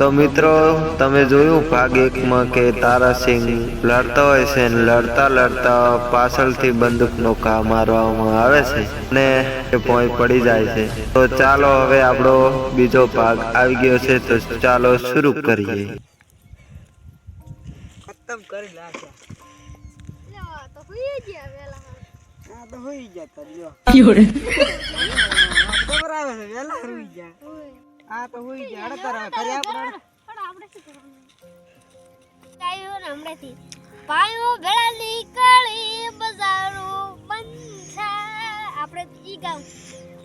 તો મિત્રો તમે જોયું ભાગ 1 માં કે તારાસિંહ લડતો હોય છે ને લડતા લડતા પાછળથી બંદૂકનો ઘા મારવામાં આવે છે અને એ ભોંય પડી જાય છે। તો ચાલો હવે આપણો બીજો ભાગ આવી ગયો છે, તો ચાલો શરૂ કરીએ। खत्म कर लाचा ला तो हुई गया वेला हां तो हुई गया तरियो क्यों रे खबर आवे છે વેલા હુઈ ગયા આ તો હુઈ ગયા અડતરા કરી આપણે શું કરવાનું કાયો ને હમણાથી પાયો ભેળા નીકળી બજારો બંધા આપણે ઈ ગાવ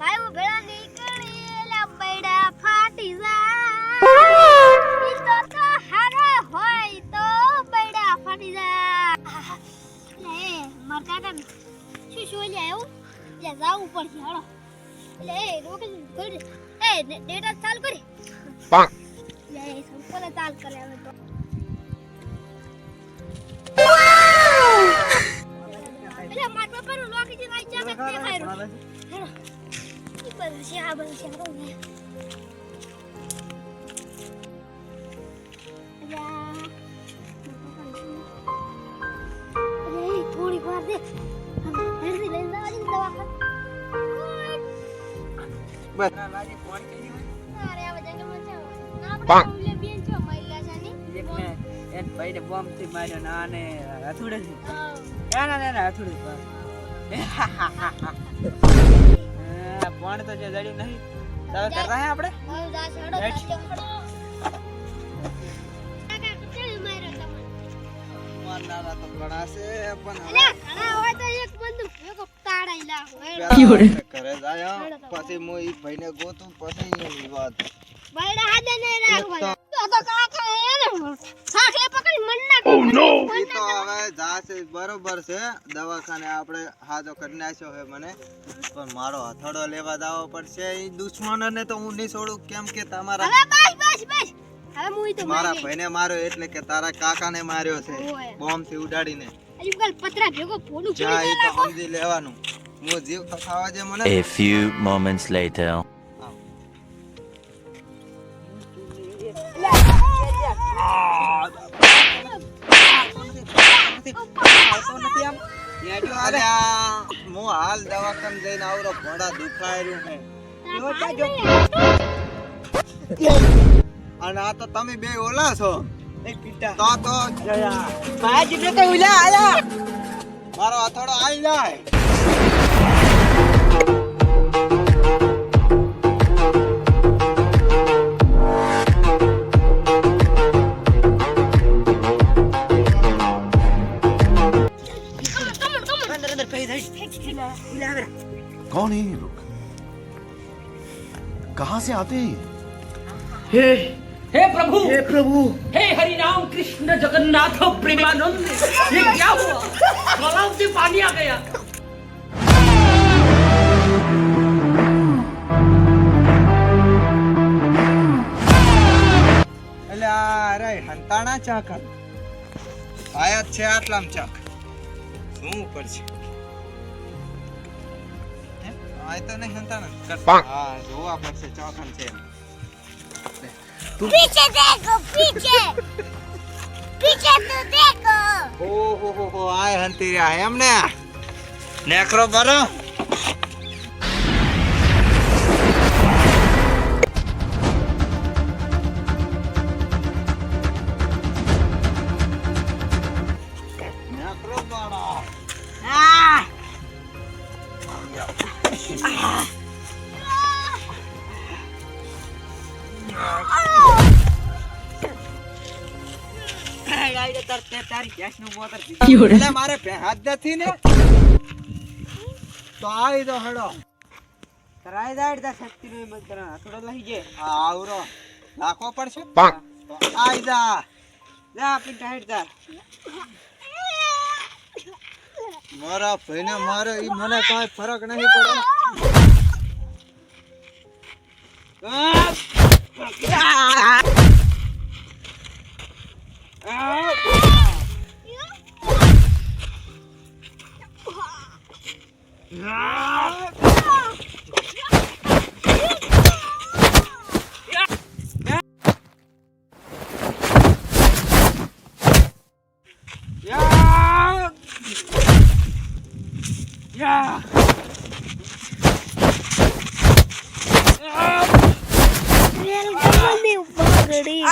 પાયો ભેળા નીકળી લા બૈડા ફાટી જા ઈ તો હારો હોય તો બૈડા ફાટી જા લે માર કાકા શું શું લે આવું લે જાવ ઉપર થી હાલો લે રોકે ગોડ એ ડેટા ચાલુ કરી પાંક લે સંપલ ચાલ કરે હવે તો એટલે માર પપ્પાનું લોકી જે વાઈ જાગે તે ખાયરો હેલો ઈ પર છે આ બન છે રો ને અરે થોડી વાર દે હેરથી લઈ જવાની દવાખાને બસ લાજી ફોન કરી હોય અરે આ જંગલમાં છે ના આપણે બેન છો મહિલા છે ની એક ભાઈને બોમ્બ થી માર્યો ના ને હથુડે થી ના હથુડે પણ તો જે જડ્યું નહીં હવે કર રહ્યા આપણે હવે જા છોડો કાકા કેટલી માર્યો તમને મારનારા તો ઘણા છે પણ અરે ઘણા હોય તો એક બંદૂક એક તાળાઈ લાવો કરે જાય પછી મો ઈ ભાઈને ગોતું પછી એની વાત બૈડા હાદે ને રાખવા તો કાકા એને સાખલે પકડી મન ના ઓ નો ઈ તો હવે જાશે બરોબર છે દવાખાને આપણે હાજો કરી નાખ્યો હે મને પણ મારો હથડો લેવા જાવો પડશે ઈ દુશ્મનને તો હું નહીં છોડું કેમ કે તમારા હવે બસ હવે મુઈ તો મારા ભાઈને માર્યો એટલે કે તારા કાકાને માર્યો છે બોમ્બ થી ઉડાડીને અલી ગલ પતરા ભેગો ફોડું કરી દેલા સમજી લેવાનું મો જીવ તો ખાવા જે મને A few moments later હું હાલ દવાખાને જઈને આવરો ઘોડા દુખાયેલું હે અને આ તો તમે બે ઓલા છો એક પીટા તો બાજી ને તો ઉલા આયા મારો હથોડો આઈ જાય कौन है ये लोग कहां से आते हैं हे प्रभु हे हरि राम कृष्ण जगन्नाथ प्रेमानंद ये क्या हुआ गलाव से पानी आ गया એટલે અરે હંતાણા ચાક આયા છે આટલામ ચાક શું ઉપર છે આય તો નહીં હંતાણા હા જોવા પડશે ચાકન છે पीछे देखो पीछे पीछे तो देखो ઓહો આય હંતી રહ્યા એમને નેકરો બરો નેકરો બરો મારે હાથ નથી ને તો આવી દો હડો તરાઈ દાડ દા શક્તિ નો મંત્ર થોડો લઈ જે હા આવરો રાખવો પડશે આઈ જા જા આપી ટાઈટ જા મારા ભાઈને મારે ઈ મને કોઈ ફરક નહીં પડે યા રેલ ગમે ઉપર ગડી